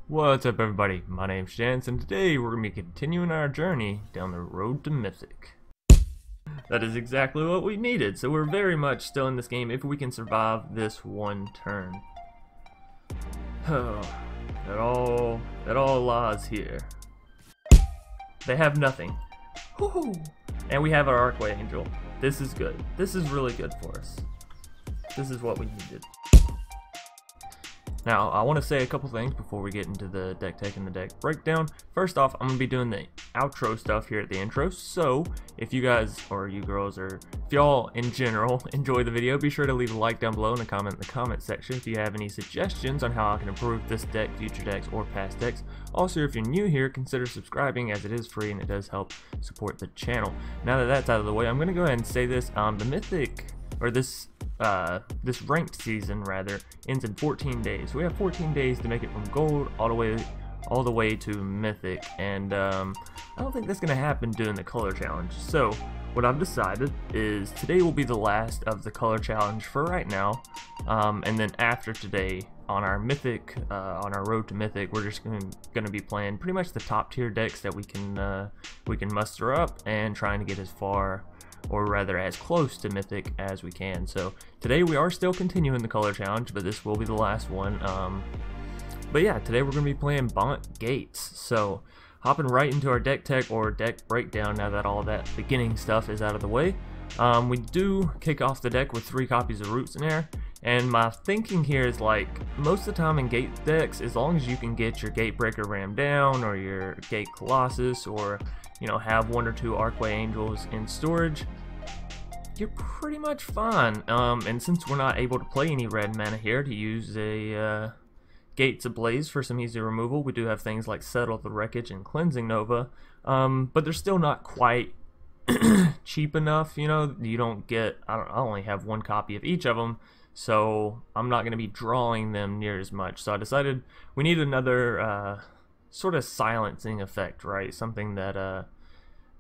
What's up, everybody? My name's Jance, and today we're going to be continuing our journey down the road to Mythic. That is exactly what we needed, so we're very much still in this game if we can survive this one turn. Oh, it all lies here. They have nothing. Woohoo! And we have our Archway Angel. This is good. This is really good for us. This is what we needed. Now, I want to say a couple things before we get into the deck tech and the deck breakdown. First off, I'm going to be doing the outro stuff here at the intro, so if you guys, or you girls, or if y'all in general enjoy the video, be sure to leave a like down below and a comment in the comment section if you have any suggestions on how I can improve this deck, future decks, or past decks. Also, if you're new here, consider subscribing as it is free and it does help support the channel. Now that that's out of the way, I'm going to go ahead and say this. The Mythic, or this ranked season rather, ends in 14 days. We have 14 days to make it from gold all the way to Mythic, and I don't think that's gonna happen during the color challenge. So what I've decided is today will be the last of the color challenge for right now, and then after today on our Mythic, on our road to Mythic, we're just gonna be playing pretty much the top tier decks that we can muster up and trying to get as far, or rather as close to Mythic as we can. So today we are still continuing the color challenge, but this will be the last one. But yeah, today we're going to be playing Bant Gates. So hopping right into our deck tech or deck breakdown now that all that beginning stuff is out of the way. We do kick off the deck with 3 copies of Root Snare, and my thinking here is, like, most of the time in Gate decks, as long as you can get your Gatebreaker Ram down or your Gate Colossus, or you know, have 1 or 2 Archway Angels in storage, you're pretty much fine. And since we're not able to play any red mana here to use a Gates Ablaze for some easy removal, we do have things like Settle the Wreckage and Cleansing Nova, but they're still not quite cheap enough. You know, you don't get, I only have 1 copy of each of them, so I'm not going to be drawing them near as much. So I decided we need another sort of silencing effect, right? Something that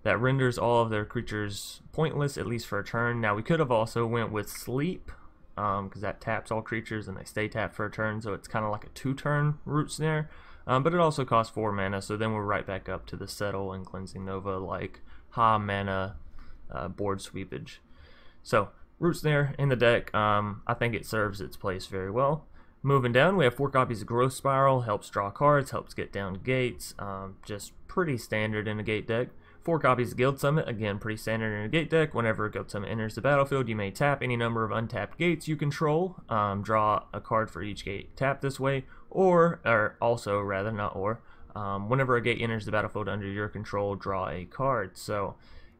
that renders all of their creatures pointless, at least for a turn. Now we could have also went with Sleep, because that taps all creatures and they stay tapped for a turn, so it's kind of like a 2-turn Root Snare. But it also costs 4 mana, so then we're right back up to the Settle and Cleansing Nova, like high mana board sweepage. So Root Snare in the deck, I think it serves its place very well. Moving down, we have 4 copies of Growth Spiral, helps draw cards, helps get down gates, just pretty standard in a gate deck. 4 copies of Guild Summit, again pretty standard in a gate deck. Whenever a Guild Summit enters the battlefield, you may tap any number of untapped gates you control, draw a card for each gate tapped this way, or also, rather, not or, whenever a gate enters the battlefield under your control, draw a card. So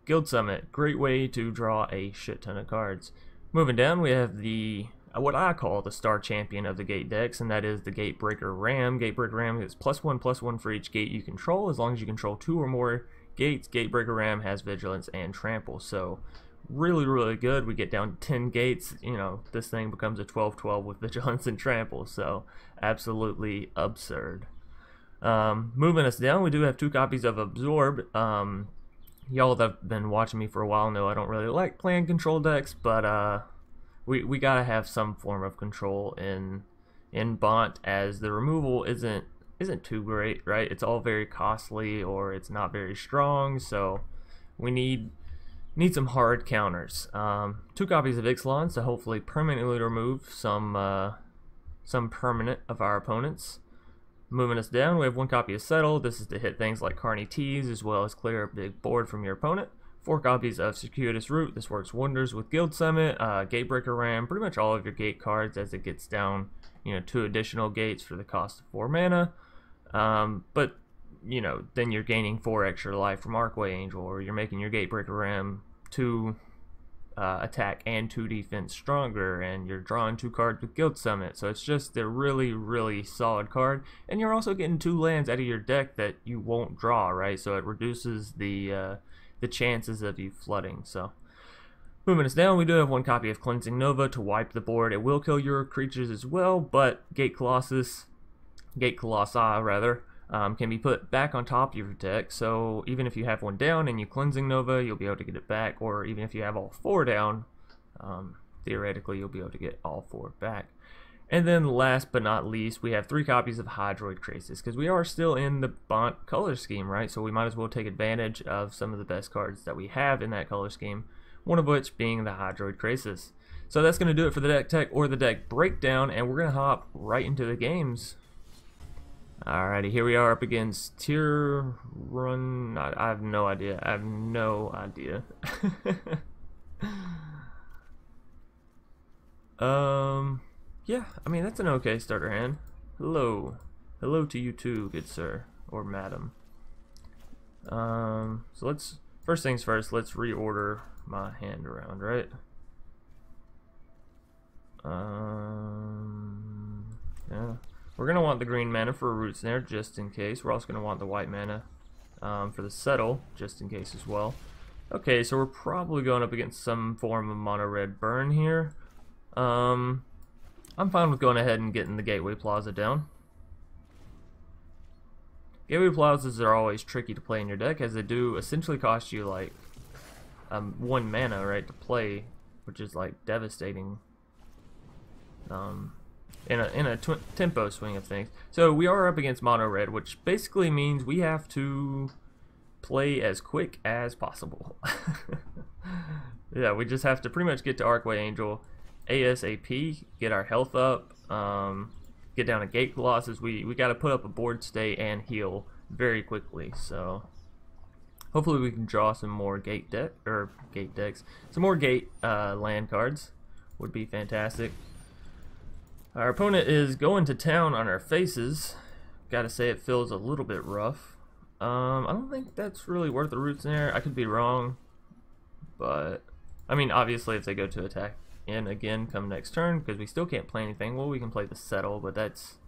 Guild Summit, great way to draw a shit ton of cards. Moving down, we have the what I call the star champion of the gate decks, and that is the Gatebreaker Ram. Gatebreaker Ram is +1/+1 for each gate you control. As long as you control 2 or more gates, Gatebreaker Ram has Vigilance and Trample. So really, really good. We get down to 10 gates, you know, this thing becomes a 12/12 with Vigilance and Trample. So absolutely absurd. Moving us down, we do have 2 copies of Absorb. Y'all that have been watching me for a while know I don't really like playing control decks, but we gotta have some form of control in Bant, as the removal isn't too great, right? It's all very costly, or it's not very strong, so we need some hard counters. 2 copies of Ixalan to hopefully permanently remove some permanent of our opponents. Moving us down, we have 1 copy of Settle. This is to hit things like Carny Tees, as well as clear a big board from your opponent. 4 copies of Circuitous Route. This works wonders with Guild Summit, Gatebreaker Ram, pretty much all of your gate cards as it gets down, you know, 2 additional gates for the cost of 4 mana. But, you know, then you're gaining 4 extra life from Archway Angel, or you're making your Gatebreaker Ram 2 attack and 2 defense stronger, and you're drawing 2 cards with Guild Summit. So it's just a really, really solid card, and you're also getting 2 lands out of your deck that you won't draw, right? So it reduces the chances of you flooding. So moving us down, we do have 1 copy of Cleansing Nova to wipe the board. It will kill your creatures as well, but Gate Colossi rather, can be put back on top of your deck. So even if you have 1 down and you Cleansing Nova, you'll be able to get it back, or even if you have all 4 down, theoretically you'll be able to get all 4 back. And then last but not least, we have 3 copies of Hydroid Krasis, because we are still in the Bant color scheme, right? So we might as well take advantage of some of the best cards that we have in that color scheme, one of which being the Hydroid Krasis. So that's going to do it for the deck tech or the deck breakdown, and we're going to hop right into the games. Alrighty, here we are up against Tier Run. I have no idea. I have no idea. Yeah, I mean, that's an okay starter hand. Hello. Hello to you too, good sir. Or madam. So let's, first things first, let's reorder my hand around, right? Yeah. We're going to want the green mana for a Root Snare, just in case. We're also going to want the white mana for the Settle, just in case as well. Okay, so we're probably going up against some form of mono red burn here. I'm fine with going ahead and getting the Gateway Plaza down. Gateway Plazas are always tricky to play in your deck, as they do essentially cost you like 1 mana, right, to play, which is like devastating in a tempo swing of things. So we are up against mono red, which basically means we have to play as quick as possible. Yeah, we just have to pretty much get to Archway Angel ASAP, get our health up, get down to Gate Colossus. We got to put up a board state and heal very quickly. So hopefully we can draw some more gate decks, some more gate land cards would be fantastic. Our opponent is going to town on our faces. Gotta say, it feels a little bit rough. I don't think that's really worth the Root Snare. I could be wrong, but I mean, obviously if they go to attack in again come next turn, because we still can't play anything, well, we can play the Settle, but that's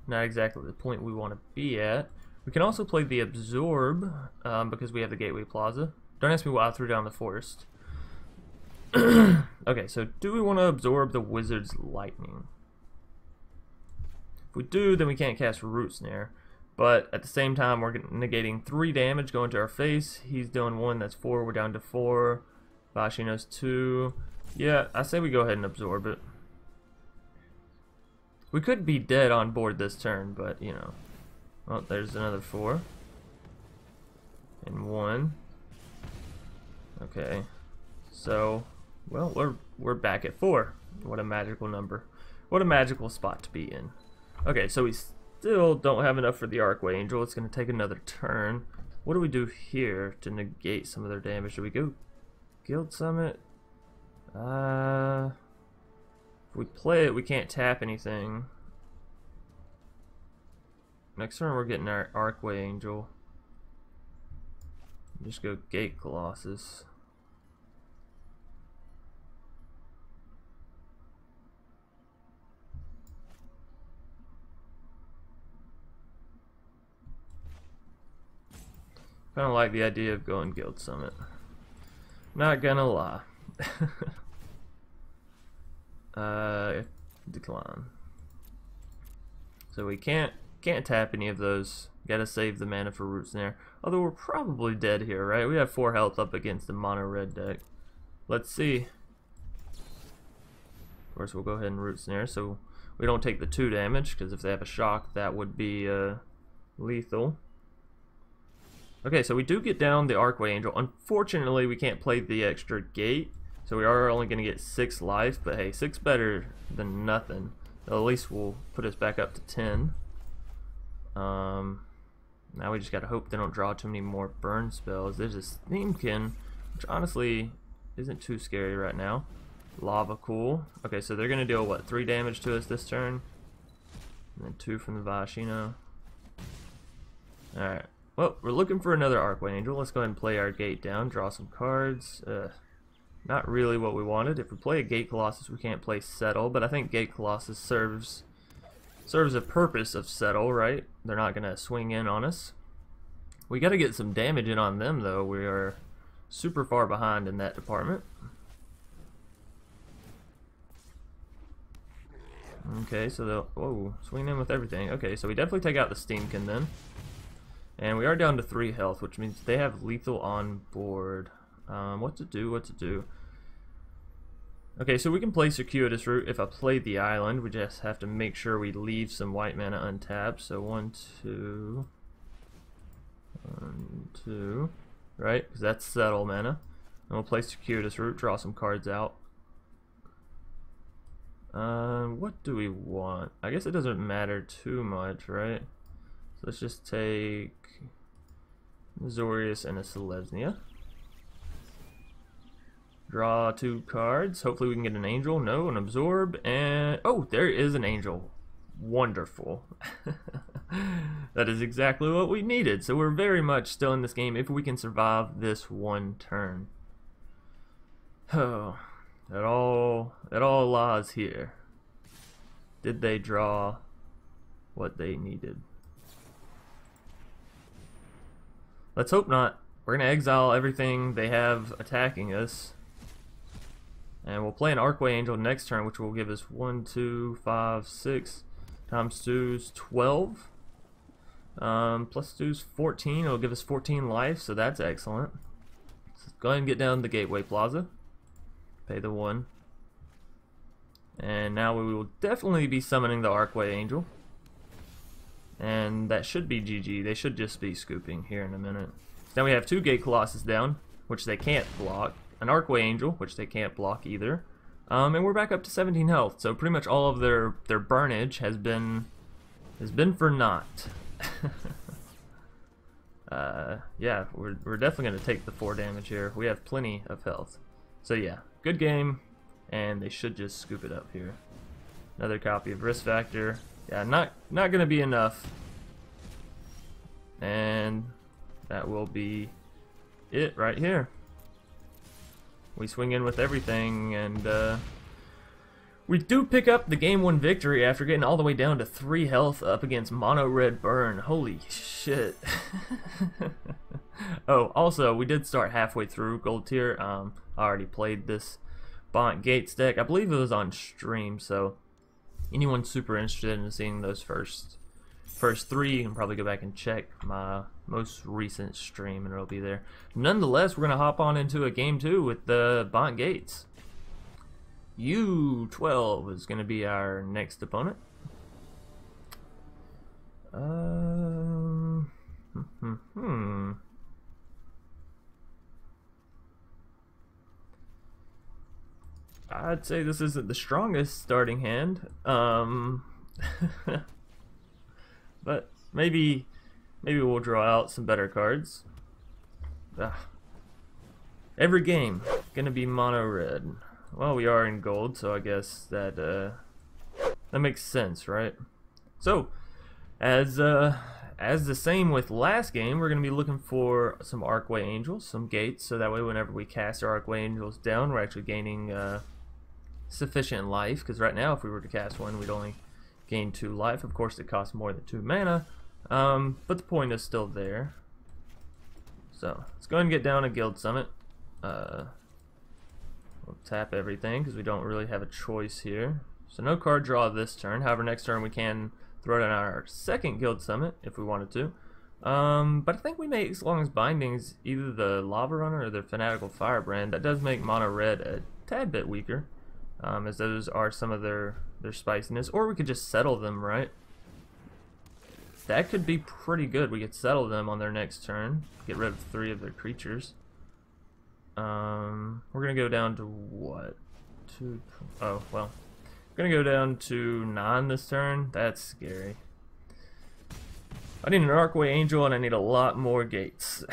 not exactly the point we want to be at. We can also play the Absorb, because we have the Gateway Plaza. Don't ask me why I threw down the Forest. Okay, so do we want to absorb the Wizard's Lightning? If we do, then we can't cast Root Snare, but at the same time we're negating 3 damage going to our face. He's doing 1, that's 4, we're down to 4. Vashino's 2. Yeah, I say we go ahead and absorb it. We could be dead on board this turn, but you know. Oh, there's another 4. And 1. Okay. So, well, we're back at 4. What a magical number. What a magical spot to be in. Okay, so we still don't have enough for the Archway Angel. It's going to take another turn. What do we do here to negate some of their damage? Do we go Guild Summit? If we play it, we can't tap anything. Next turn we're getting our Archway Angel. Just go Gate Colossus. Kind of like the idea of going Guild Summit. Not gonna lie. Decline. So we can't tap any of those. Gotta save the mana for Root Snare. Although we're probably dead here, right? We have 4 health up against the mono red deck. Let's see. Of course, we'll go ahead and Root Snare so we don't take the 2 damage, because if they have a shock, that would be lethal. Okay, so we do get down the Archway Angel. Unfortunately, we can't play the extra gate, so we are only going to get 6 life, but hey, 6 better than nothing. At least will put us back up to 10. Now we just got to hope they don't draw too many more burn spells. There's a Steamkin, which honestly isn't too scary right now. Lava Cool. Okay, so they're going to deal, what, 3 damage to us this turn? And then 2 from the Vashino. Alright. Well, we're looking for another Archway Angel. Let's go ahead and play our gate down, draw some cards. Not really what we wanted. If we play a Gate Colossus, we can't play Settle, but I think Gate Colossus serves a purpose of Settle, right? They're not going to swing in on us. We got to get some damage in on them, though. We are super far behind in that department. Okay, so they'll... Whoa, swing in with everything. Okay, so we definitely take out the Steamkin then. And we are down to 3 health, which means they have lethal on board. What to do? Okay, so we can play Circuitous Route if I play the island. We just have to make sure we leave some white mana untapped. So 1, 2, 1, 2, right? Because that's Settle mana. And we'll play Circuitous Route, draw some cards out. What do we want? I guess it doesn't matter too much, right? So let's just take Azorius and a Selesnya. Draw 2 cards. Hopefully we can get an angel. No, an absorb, and oh, there is an angel. Wonderful. That is exactly what we needed. So we're very much still in this game if we can survive this one turn. Oh, it all lies here. Did they draw what they needed? Let's hope not. We're gonna exile everything they have attacking us. And we'll play an Archway Angel next turn, which will give us 1, 2, 5, 6 times 2 is 12. Plus 2 is 14. It'll give us 14 life, so that's excellent. So let's go ahead and get down to Gateway Plaza. Pay the 1. And now we will definitely be summoning the Archway Angel. And that should be GG. They should just be scooping here in a minute. So now we have 2 Gate Colossus down, which they can't block. An Archway Angel, which they can't block either. And we're back up to 17 health. So pretty much all of their burnage has been for naught. Yeah, we're definitely going to take the 4 damage here. We have plenty of health. So yeah, good game, and they should just scoop it up here. Another copy of Risk Factor. Yeah, not going to be enough. And that will be it right here. We swing in with everything, and we do pick up the game 1 victory after getting all the way down to 3 health up against Mono Red Burn. Holy shit. Oh, also, we did start halfway through Gold Tier. I already played this Bant Gate deck. I believe it was on stream, so anyone super interested in seeing those first 3, you can probably go back and check my most recent stream and it'll be there. Nonetheless, we're going to hop on into a game 2 with the Bant Gates. U12 is going to be our next opponent. I'd say this isn't the strongest starting hand. But maybe we'll draw out some better cards. Every game gonna be mono red. Well, we are in gold, so I guess that makes sense, right? So, as the same with last game, we're gonna be looking for some Archway Angels, some gates, so that way whenever we cast our Archway Angels down, we're actually gaining sufficient life. Because right now, if we were to cast one, we'd only gain 2 life. Of course, it costs more than 2 mana, but the point is still there. So let's go ahead and get down a Guild Summit. We'll tap everything because we don't really have a choice here. So no card draw this turn. However, next turn we can throw down our second Guild Summit if we wanted to. But I think we may Ixalan's Bindings, either the Lava Runner or the Fanatical Firebrand. That does make mono red a tad bit weaker, as those are some of their spiciness. Or we could just settle them, right? That could be pretty good. We could settle them on their next turn. Get rid of 3 of their creatures. We're gonna go down to what? Oh, well. We're gonna go down to 9 this turn. That's scary. I need an Archway Angel and I need a lot more gates.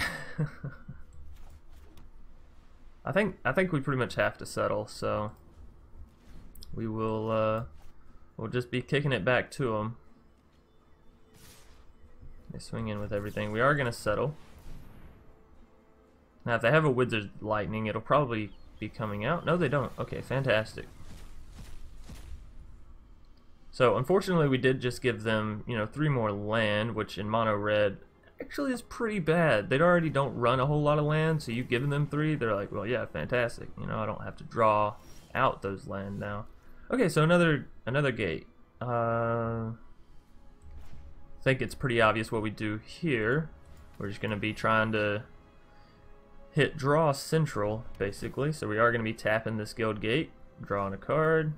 I think we pretty much have to settle, so we will we'll just be kicking it back to them. They swing in with everything. We are gonna settle. Now, if they have a Wizard's Lightning, it'll probably be coming out. No, they don't. Okay, fantastic. So, unfortunately, we did just give them, 3 more land, which in mono red actually is pretty bad. They already don't run a whole lot of land, so you've given them 3. They're like, well, yeah, fantastic. I don't have to draw out those land now. Okay, so another gate. I think it's pretty obvious what we do here. We're just going to be trying to hit draw central, basically. So we are going to be tapping this Guildgate. drawing a card.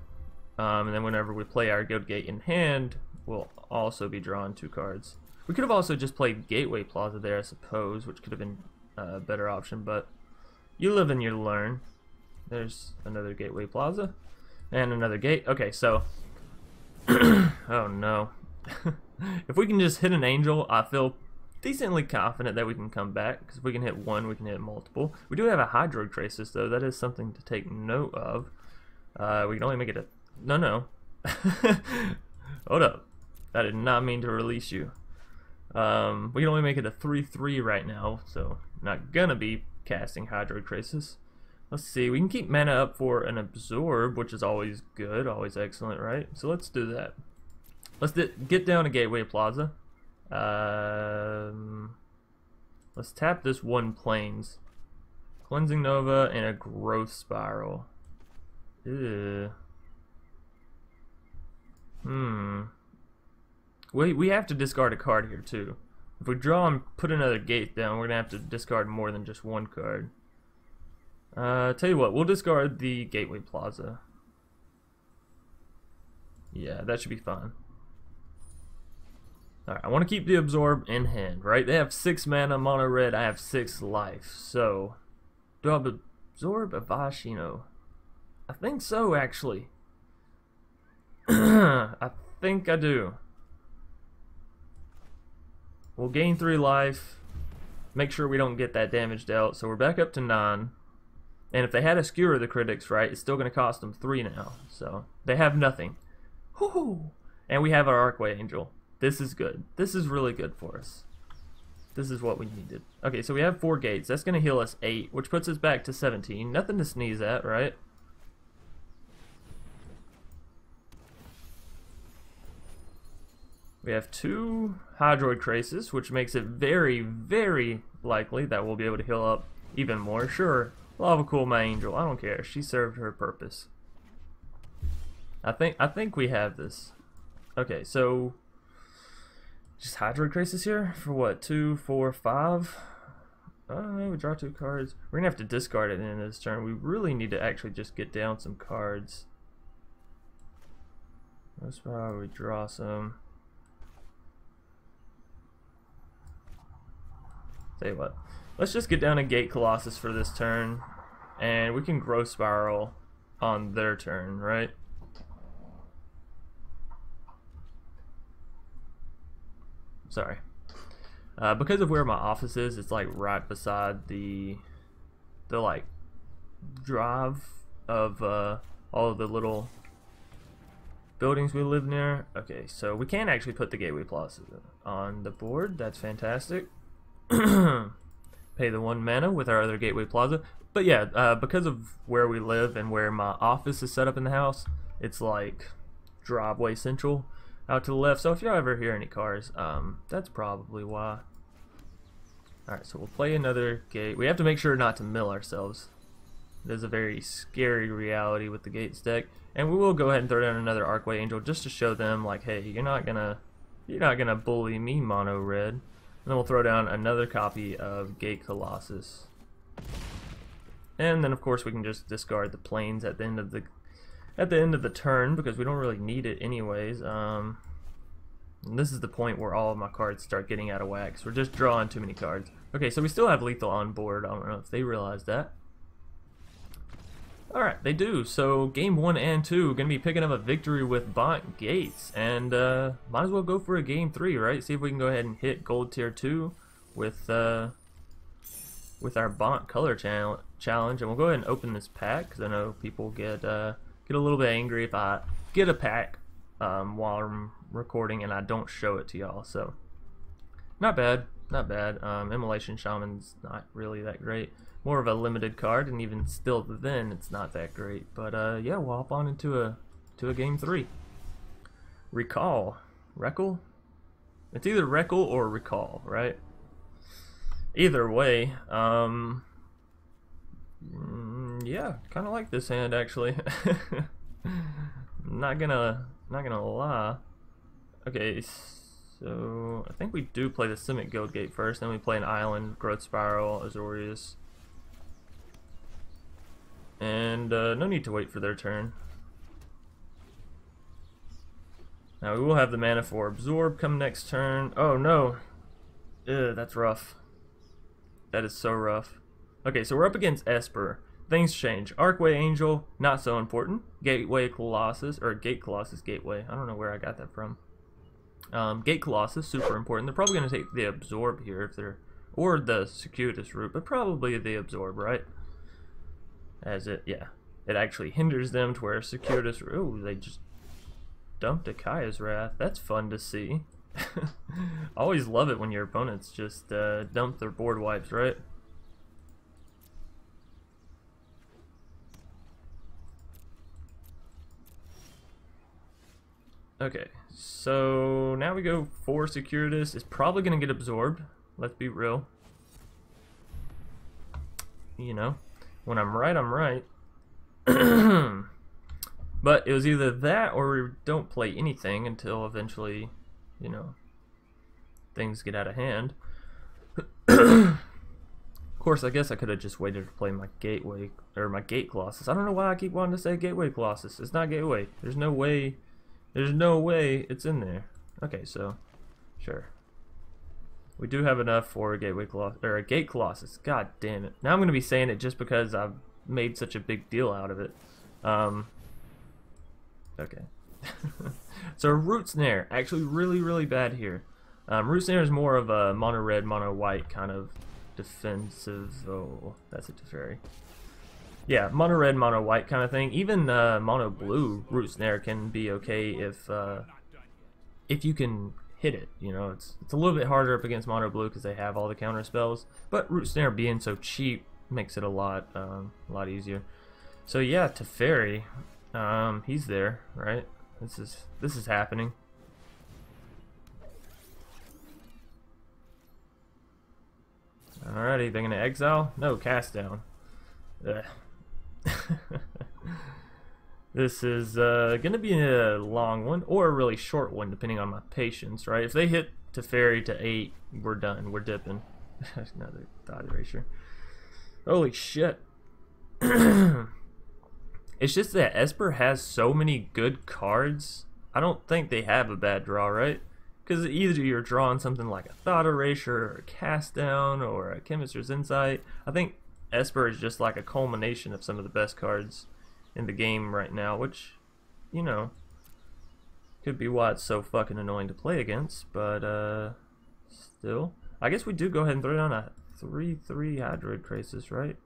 And then whenever we play our Guildgate in hand, we'll also be drawing 2 cards. We could have also just played Gateway Plaza there, I suppose, which could have been a better option, but you live and you learn. There's another Gateway Plaza and another gate. Okay, so oh no. If we can just hit an angel, I feel decently confident that we can come back, because if we can hit one, we can hit multiple. We do have a Hydroid Krasis though. That is something to take note of. We can only make it a no. Hold up. I did not mean to release you. We can only make it a 3/3 right now, so not gonna be casting Hydroid Krasis. Let's see, we can keep mana up for an absorb, which is always good, always excellent, right? So let's do that. Let's get down to Gateway Plaza. Let's tap this 1 Plains. Cleansing Nova and a Growth Spiral. Ew. We have to discard a card here too. If we draw and put another gate down, we're gonna have to discard more than just 1 card. Tell you what, we'll discard the Gateway Plaza. Yeah, that should be fine. Alright, I want to keep the absorb in hand, right? They have 6 mana, mono red, I have 6 life. So, do I absorb a Vashino? I think so, actually. I think I do. We'll gain 3 life. Make sure we don't get that damage dealt. So we're back up to 9. And if they had a Skewer the Critics, right, it's still going to cost them 3 now. So they have nothing. Woohoo! And we have our Archway Angel. This is good. This is really good for us. This is what we needed. Okay, so we have 4 gates. That's going to heal us 8, which puts us back to 17. Nothing to sneeze at, right? We have 2 Hydroid Krasis, which makes it very, very likely that we'll be able to heal up even more. Sure, Lava Cool my angel. I don't care. She served her purpose. I think we have this. Okay, so just Hydroid Krasis here for what? 2, 4, 5. We draw 2 cards. We're gonna have to discard it in this turn. We really need to actually just get down some cards. That's why we draw some. Tell you what, let's just get down a Gate Colossus for this turn, and we can Growth Spiral on their turn, right? Sorry. Because of where my office is, it's like right beside the like drive of all of the little buildings we live near. Okay, so we can actually put the Gateway Plaza on the board. That's fantastic. Pay the 1 mana with our other Gateway Plaza. But yeah, because of where we live and where my office is set up in the house, it's like driveway central out to the left. So if y'all ever hear any cars, that's probably why. Alright, so we'll play another gate. We have to make sure not to mill ourselves. There's a very scary reality with the gates deck. And we will go ahead and throw down another Archway Angel just to show them like, hey, you're not gonna bully me, mono red. And then we'll throw down another copy of Gate Colossus. And then of course we can just discard the plains at the end of the turn, because we don't really need it anyways. And this is the point where all of my cards start getting out of whack, so we're just drawing too many cards. Okay, so we still have lethal on board. I don't know if they realize that. Alright, they do. So game 1 and 2 gonna be picking up a victory with Bant Gates, and might as well go for a game 3, right? See if we can go ahead and hit gold tier 2 with our Bant color challenge, and we'll go ahead and open this pack, because I know people get a little bit angry if I get a pack while I'm recording and I don't show it to y'all. So not bad, not bad. Immolation Shaman's not really that great. More of a limited card, and even still then it's not that great. But yeah, we'll hop on into a game 3. Recall. Recall? It's either Recall or Recall, right? Either way, yeah, kind of like this hand actually. not gonna lie. Okay, so I think we do play the Simic Guildgate first, then we play an island, Growth Spiral, Azorius. And no need to wait for their turn. Now we will have the mana for Absorb come next turn. Oh no. Ugh, that's rough. That is so rough. Okay, so we're up against Esper. Things change. Archway Angel, not so important. Gateway Colossus, or Gate Colossus Gateway. I don't know where I got that from. Gate Colossus, super important. They're probably going to take the Absorb here if they're, or the Circuitous Route, but probably the Absorb, right? As it, yeah, it actually hinders them to where Circuitous Route. Oh, they just dumped a Kaya's Wrath. That's fun to see. I always love it when your opponents just dump their board wipes, right? Okay, so now we go for Circuitous. It's probably going to get absorbed. Let's be real. You know, when I'm right, I'm right. But it was either that or we don't play anything until eventually, you know, things get out of hand. Of course, I guess I could have just waited to play my Gateway, or my Gate Colossus. I don't know why I keep wanting to say Gateway Colossus. It's not Gateway. There's no way. There's no way it's in there. Okay, so sure. We do have enough for a Gateway Colossus, or a Gate Colossus. God damn it! Now I'm gonna be saying it just because I've made such a big deal out of it. Okay. So Root Snare, actually really bad here. Root Snare is more of a mono red, mono white kind of defensive. Oh, that's a Teferi. Yeah, mono red, mono white kind of thing. Even mono blue Root Snare can be okay if you can hit it. You know, it's a little bit harder up against mono blue because they have all the counter spells. But Root Snare being so cheap makes it a lot easier. So yeah, Teferi, he's there, right? This is happening. Alrighty, they're gonna exile? No, cast down. Ugh. This is gonna be a long one or a really short one depending on my patience, right? If they hit Teferi to 8, we're done, we're dipping. Another thought erasure. Holy shit. It's just that Esper has so many good cards. I don't think they have a bad draw, right? Because either you're drawing something like a Thought Erasure or a Cast Down or a Chemist's Insight. I think Esper is just like a culmination of some of the best cards in the game right now, which, you know, could be why it's so fucking annoying to play against, but still. I guess we do go ahead and throw down a 3/3 Hydroid Krasis, right?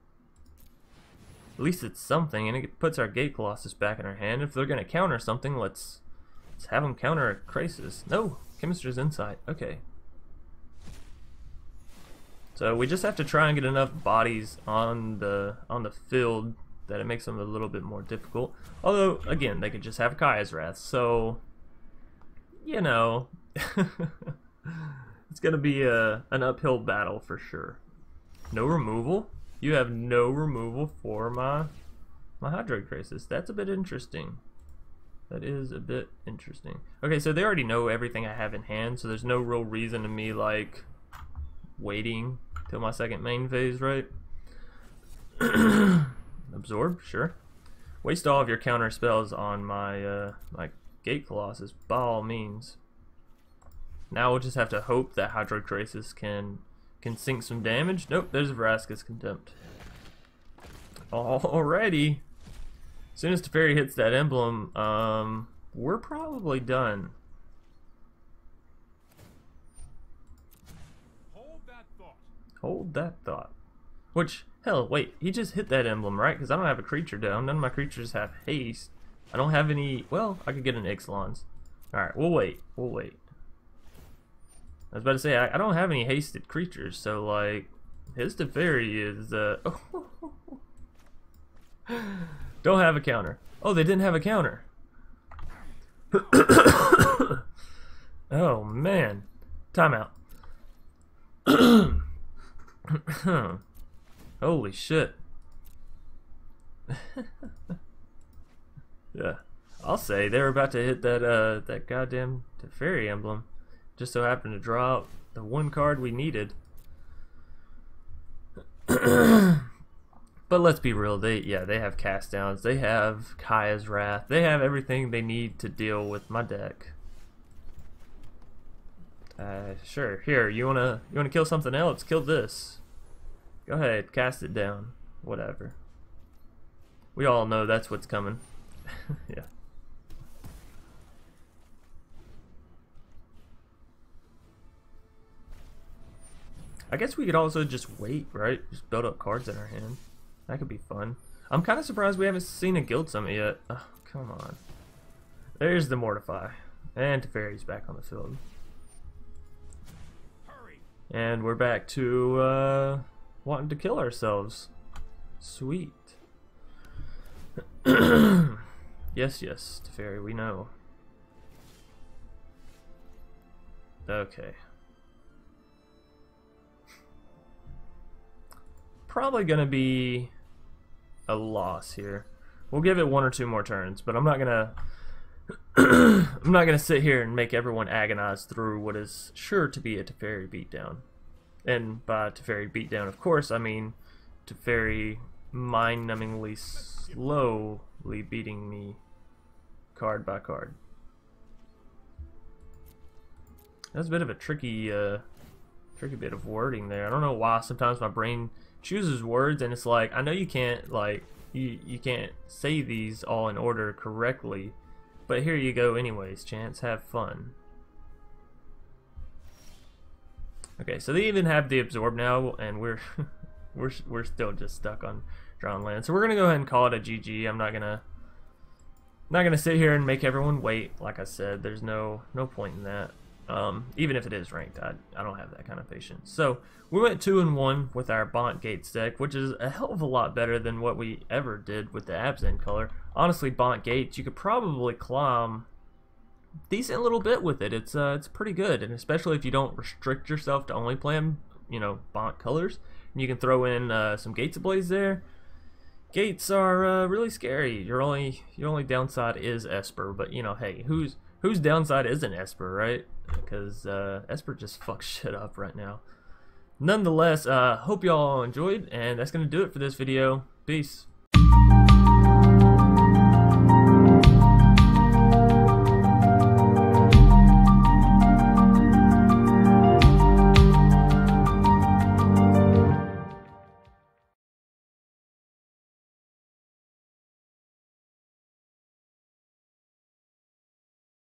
At least it's something, and it puts our Gate Colossus back in our hand. If they're gonna counter something, let's have them counter a Krasis. No, Chemist's Insight. Okay. So we just have to try and get enough bodies on the field that it makes them a little bit more difficult. Although, again, they could just have Kaya's Wrath. So, you know, it's gonna be an uphill battle for sure. No removal. You have no removal for my Hydroid Krasis. That's a bit interesting. That is a bit interesting. Okay, so they already know everything I have in hand, so there's no real reason to me like waiting till my second main phase, right? Absorb, sure. Waste all of your counter spells on my my Gate Colossus by all means. Now we'll just have to hope that Hydroid Krasis can sink some damage. Nope, there's a Vraska's Contempt. Alrighty. As soon as Teferi hits that emblem, we're probably done. Hold that thought. Hold that thought. Which, hell, wait, he just hit that emblem, right? Because I don't have a creature down. None of my creatures have haste. I don't have any. Well, I could get an Ixalan's. Alright, we'll wait. We'll wait. I was about to say, I don't have any hasted creatures, so, like, his Teferi is, don't have a counter. Oh, they didn't have a counter. Oh, man. Timeout. Holy shit. Yeah. I'll say, they were about to hit that goddamn Teferi emblem. Just so happened to draw out the one card we needed. But But let's be real, they have cast downs, they have Kaya's Wrath, they have everything they need to deal with my deck. Sure. Here, you wanna kill something else? Kill this. Go ahead, cast it down. Whatever. We all know that's what's coming. Yeah. I guess we could also just wait, right? Just build up cards in our hand. That could be fun. I'm kind of surprised we haven't seen a Guild Summit yet. Oh, come on. There's the Mortify. And Teferi's back on the field. And we're back to wanting to kill ourselves. Sweet. Yes, Teferi, we know. Okay. Probably gonna be a loss here. We'll give it 1 or 2 more turns, but I'm not gonna I'm not gonna sit here and make everyone agonize through what is sure to be a Teferi beatdown. And by Teferi beatdown, of course, I mean Teferi mind-numbingly slowly beating me card by card. That's a bit of a tricky bit of wording there. I don't know why sometimes my brain chooses words and it's like, I know you can't you can't say these all in order correctly, but here you go anyways, Chance, have fun. Okay, so they even have the absorb now, and we're we're still just stuck on drawn land. So we're gonna go ahead and call it a GG. I'm not gonna sit here and make everyone wait. Like I said, there's no point in that. Even if it is ranked, I don't have that kind of patience. So we went 2-1 with our Bant Gate deck, which is a hell of a lot better than what we ever did with the Absent color. Honestly, Bant Gate, you could probably climb decent little bit with it. It's pretty good, and especially if you don't restrict yourself to only playing, you know, Bant colors, and you can throw in some Gates Ablaze there. Gates are really scary. Your only downside is Esper, but you know, hey, whose downside isn't Esper, right? Because Esper just fucks shit up right now. Nonetheless, hope y'all enjoyed, and that's gonna do it for this video. Peace.